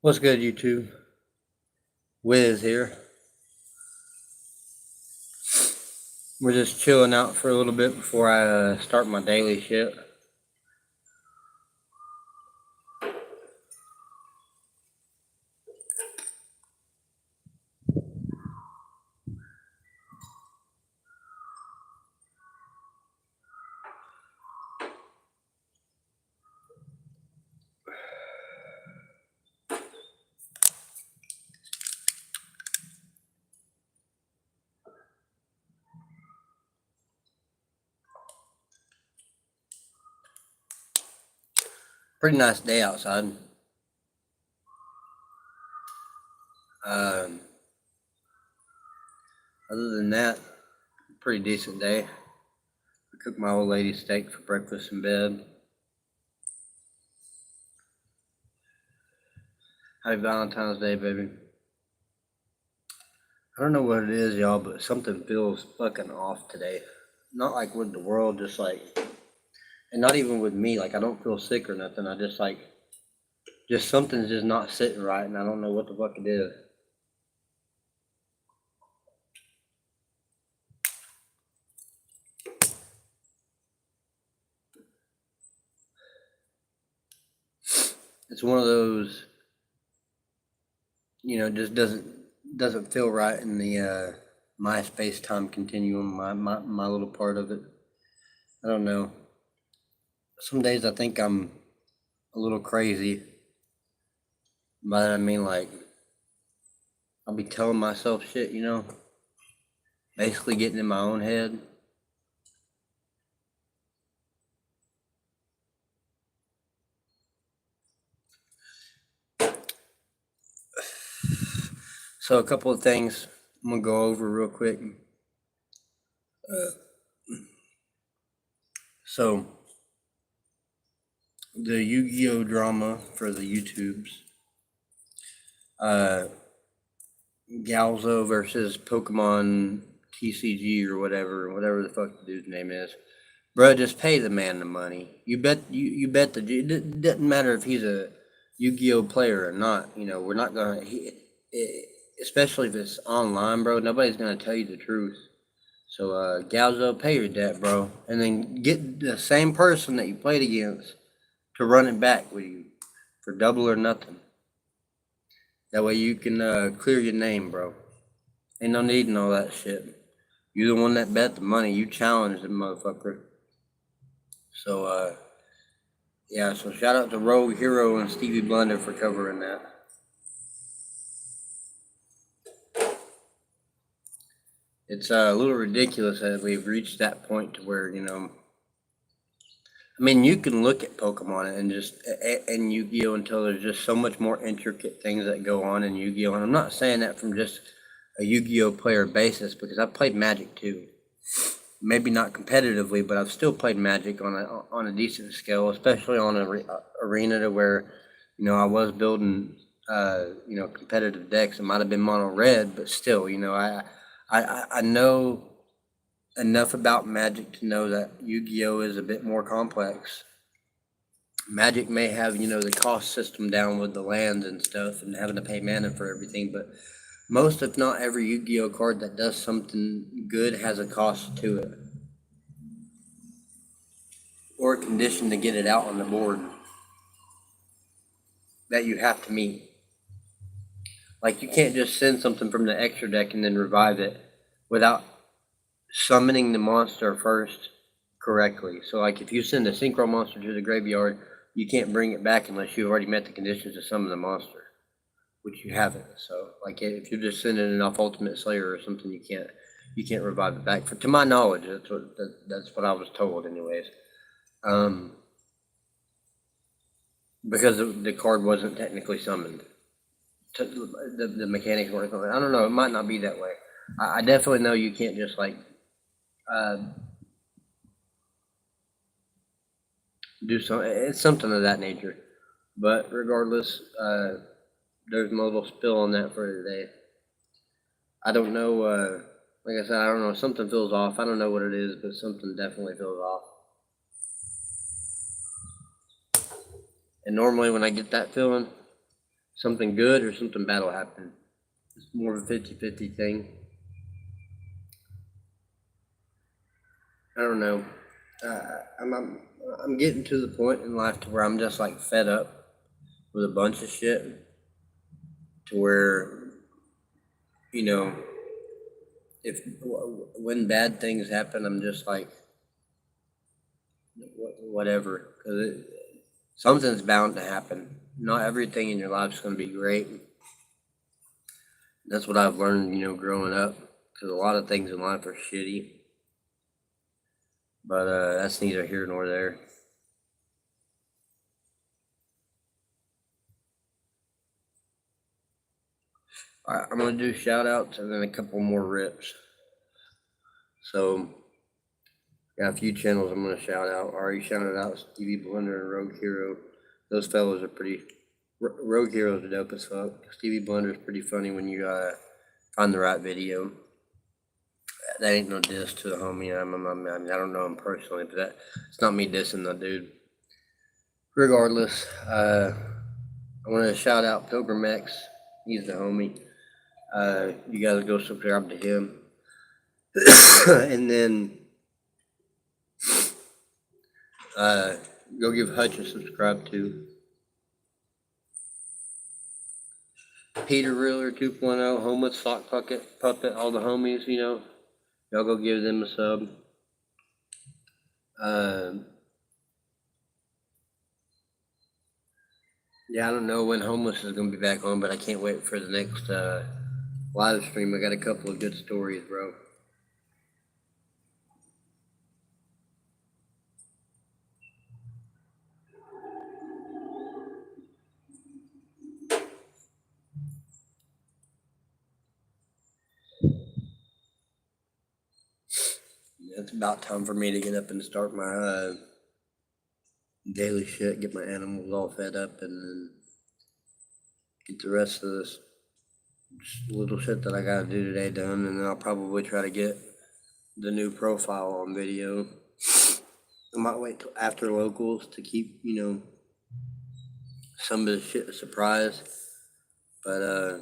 What's good, YouTube? Wiz here. We're just chilling out for a little bit before I start my daily shit. Pretty nice day outside. Um, Other than that, pretty decent day. I cooked my old lady steak for breakfast in bed. Happy Valentine's Day, baby. I don't know what it is, y'all, but something feels fucking off today. Not like with the world, just like, and not even with me. Like, I don't feel sick or nothing. I just something's just not sitting right, and I don't know what the fuck it is. It's one of those, just doesn't feel right in the my space time continuum, my little part of it. I don't know. Some days I think I'm a little crazy. By that I mean like I'll be telling myself shit, basically getting in my own head. So a couple of things I'm gonna go over real quick. So the Yu-Gi-Oh drama for the YouTubes. Galzo versus Pokemon TCG or whatever the fuck the dude's name is. Bro, just pay the man the money. You bet it doesn't matter if he's a Yu-Gi-Oh player or not. We're not gonna especially if it's online, bro. Nobody's gonna tell you the truth. So Galzo, pay your debt, bro, and then get the same person that you played against to run it back with you for double or nothing. That way you can clear your name, bro. Ain't no need in all that shit. You the one that bet the money. You challenged the motherfucker. So yeah. So shout out to Rogue Hero and Stevie Blunder for covering that. It's a little ridiculous that we've reached that point to where I mean, you can look at Pokemon and Yu-Gi-Oh until there's just so much more intricate things that go on in Yu-Gi-Oh. And I'm not saying that from just a Yu-Gi-Oh player basis because I've played Magic too. Maybe not competitively, but I've still played Magic on a decent scale, especially on an arena to where I was building competitive decks. It might have been mono red, but still, I know enough about Magic to know that Yu-Gi-Oh is a bit more complex. Magic may have the cost system down with the lands and stuff and having to pay mana for everything, but most, if not every, Yu-Gi-Oh card that does something good has a cost to it or a condition to get it out on the board that you have to meet. Like, you can't just send something from the extra deck and then revive it without summoning the monster first correctly. So, like, if you send a synchro monster to the graveyard, you can't bring it back unless you've already met the conditions to summon the monster, which you haven't. So, like, if you're just sending it off Ultimate Slayer or something, you can't revive it back. To my knowledge, that's what I was told, anyways. Because the card wasn't technically summoned. The mechanics weren't. I don't know. It might not be that way. I definitely know you can't just like do something. It's something of that nature. But regardless, there's my little spill on that for today. I don't know. Like I said, I don't know. Something feels off. I don't know what it is, but something definitely feels off. And normally when I get that feeling, something good or something bad will happen. It's more of a 50-50 thing. I don't know. I'm getting to the point in life to where I'm just like fed up with a bunch of shit, to where, you know, if when bad things happen, I'm just like, whatever, because something's bound to happen. Not everything in your life's going to be great. That's what I've learned, growing up, because a lot of things in life are shitty. But that's neither here nor there. All right, I'm going to do shout outs and then a couple more rips. So, got a few channels I'm going to shout out. Already shouted out Stevie Blunder and Rogue Hero. Those fellows are pretty. Rogue Hero's are dope as fuck. Stevie Blunder's pretty funny when you find the right video. That ain't no diss to the homie. I mean, I don't know him personally, but it's not me dissing the dude. Regardless, I want to shout out Pilgrim X. He's the homie. You guys go subscribe to him. And then go give Hutch a subscribe to. Peter Reeler 2.0, Homeless Sock Puppet, all the homies, y'all go give them a sub. Yeah, I don't know when Homeless is going to be back on, but I can't wait for the next live stream. I got a couple of good stories, bro. It's about time for me to get up and start my daily shit, get my animals all fed up, and then get the rest of this little shit that I gotta do today done, and then I'll probably try to get the new profile on video. I might wait till after locals to keep, some of the shit a surprise, but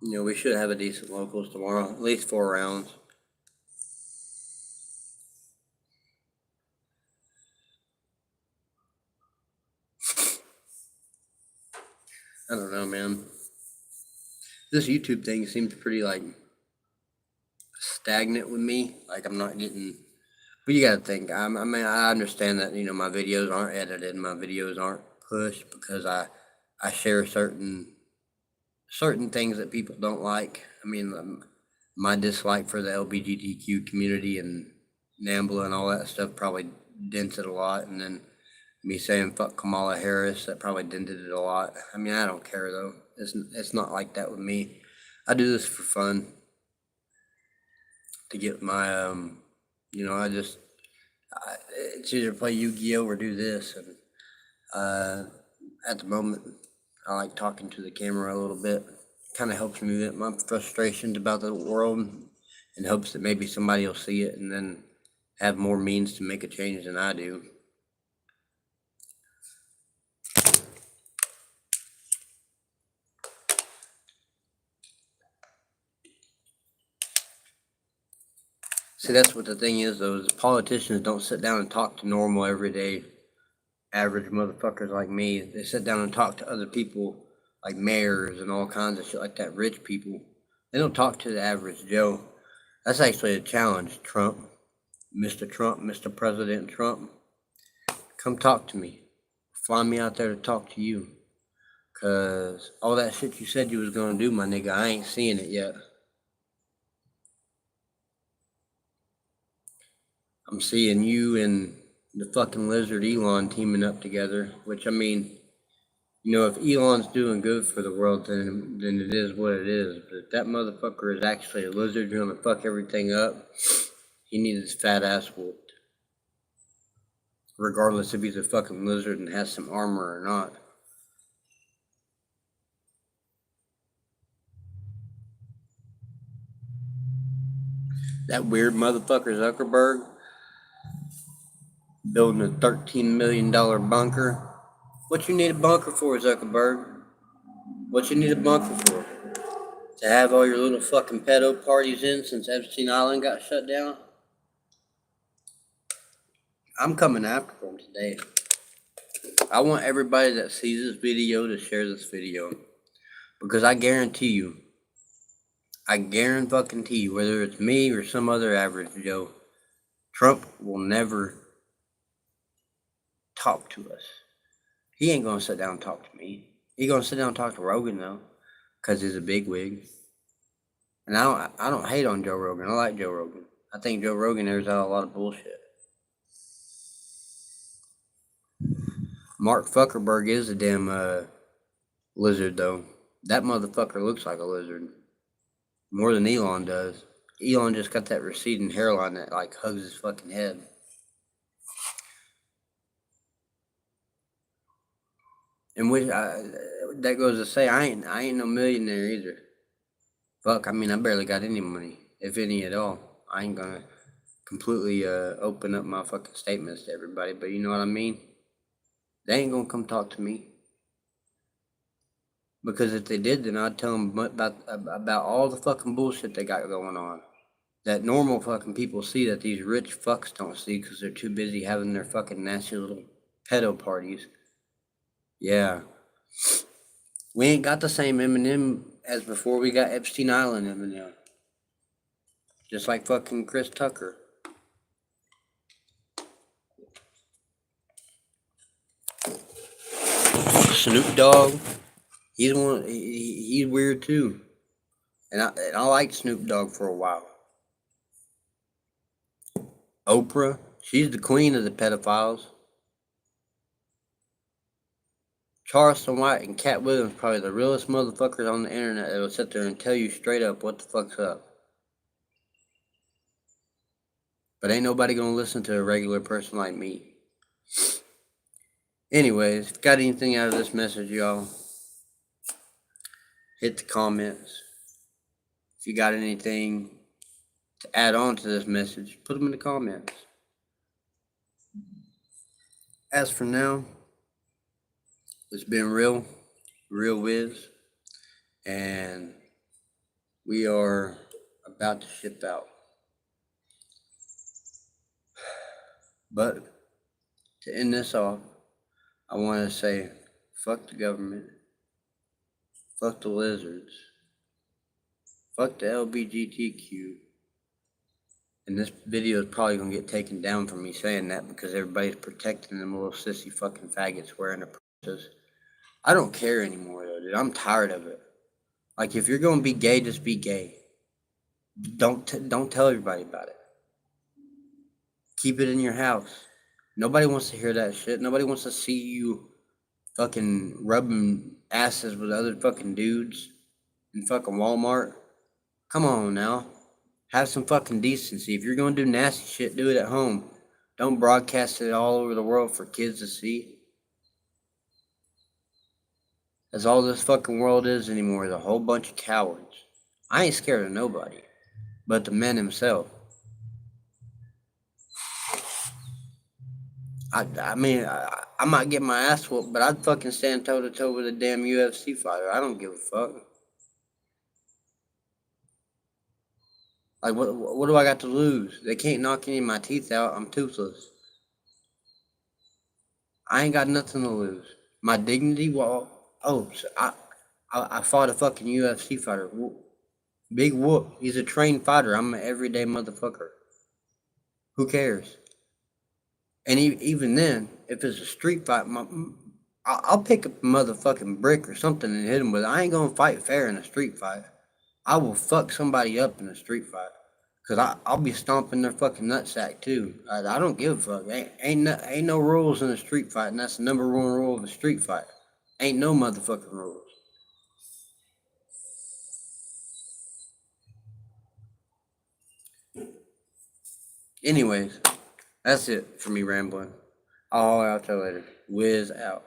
we should have a decent locals tomorrow, at least 4 rounds. I don't know, man. This YouTube thing seems pretty stagnant with me. I'm not getting. But you gotta think. I understand that my videos aren't edited, my videos aren't pushed because I share certain things that people don't like. My dislike for the LGBTQ community and NAMBLA and all that stuff probably dents it a lot, and then me saying fuck Kamala Harris, that probably dented it a lot. I don't care though. It's not like that with me. I do this for fun, to get my it's either play Yu-Gi-Oh or do this, and at the moment I like talking to the camera a little bit. Kind of helps me vent my frustrations about the world, in hopes that maybe somebody will see it and then have more means to make a change than I do. See, that's what the thing is, though, is politicians don't sit down and talk to normal, everyday, average motherfuckers like me. They sit down and talk to other people, like mayors and all kinds of shit like that, rich people. They don't talk to the average Joe. That's actually a challenge, Trump. Mr. President Trump. Come talk to me. Fly me out there to talk to you. Because all that shit you said you was going to do, my nigga, I ain't seeing it yet. I'm seeing you and the fucking lizard Elon teaming up together, which if Elon's doing good for the world, then it is what it is. But if that motherfucker is actually a lizard trying to fuck everything up, he needs his fat ass whooped. Regardless if he's a fucking lizard and has some armor or not. That weird motherfucker Zuckerberg building a $13 million bunker. What you need a bunker for, Zuckerberg? What you need a bunker for? To have all your little fucking pedo parties in since Epstein Island got shut down? I'm coming after them today. I want everybody that sees this video to share this video. Because I guarantee you, whether it's me or some other average Joe, Trump will never talk to us. He ain't gonna sit down and talk to me. He gonna sit down and talk to Rogan though, cause he's a bigwig. And I don't hate on Joe Rogan. I like Joe Rogan. I think Joe Rogan airs out a lot of bullshit. Mark Zuckerberg is a damn lizard though. That motherfucker looks like a lizard. More than Elon does. Elon just got that receding hairline that like hugs his fucking head. And which that goes to say I ain't no millionaire either. Fuck, I mean I barely got any money, if any at all. I ain't gonna completely open up my fucking statements to everybody, but you know what I mean? They ain't gonna come talk to me. Because if they did, then I'd tell them about all the fucking bullshit they got going on. That normal fucking people see that these rich fucks don't see because they're too busy having their fucking nasty little pedo parties. Yeah. We ain't got the same Eminem as before we got Epstein Island Eminem. Just like fucking Chris Tucker. Snoop Dogg, he's weird too. And I liked Snoop Dogg for a while. Oprah, she's the queen of the pedophiles. Charleston White and Cat Williams probably the realest motherfuckers on the internet that'll sit there and tell you straight up what the fuck's up. But ain't nobody gonna listen to a regular person like me. Anyways, got anything out of this message, y'all? Hit the comments. If you got anything to add on to this message, put them in the comments. As for now, it's been Real Wiz, and we are about to ship out. But to end this off, I want to say, fuck the government, fuck the lizards, fuck the LGBTQ. And this video is probably going to get taken down for me saying that because everybody's protecting them little sissy fucking faggots wearing their purses. I don't care anymore though, dude. I'm tired of it. Like, if you're going to be gay, just be gay. Don't tell everybody about it. Keep it in your house. Nobody wants to hear that shit. Nobody wants to see you fucking rubbing asses with other fucking dudes in fucking Walmart. Come on now. Have some fucking decency. If you're going to do nasty shit, do it at home. Don't broadcast it all over the world for kids to see. That's all this fucking world is anymore, is a whole bunch of cowards. I ain't scared of nobody, but the man himself. I mean, I might get my ass whooped, but I'd fucking stand toe to toe with a damn UFC fighter. I don't give a fuck. Like, what do I got to lose? They can't knock any of my teeth out. I'm toothless. I ain't got nothing to lose. My dignity, well, so I fought a fucking UFC fighter. Big whoop. He's a trained fighter. I'm an everyday motherfucker. Who cares? And even then, if it's a street fight, I'll pick up a motherfucking brick or something and hit him with it. I ain't gonna fight fair in a street fight. I will fuck somebody up in a street fight. Cause I'll be stomping their fucking nutsack too. I don't give a fuck. Ain't no rules in a street fight, and that's the number one rule of a street fight. Ain't no motherfucking rules. Anyways, that's it for me rambling. I'll holler out y'all later. Wiz out.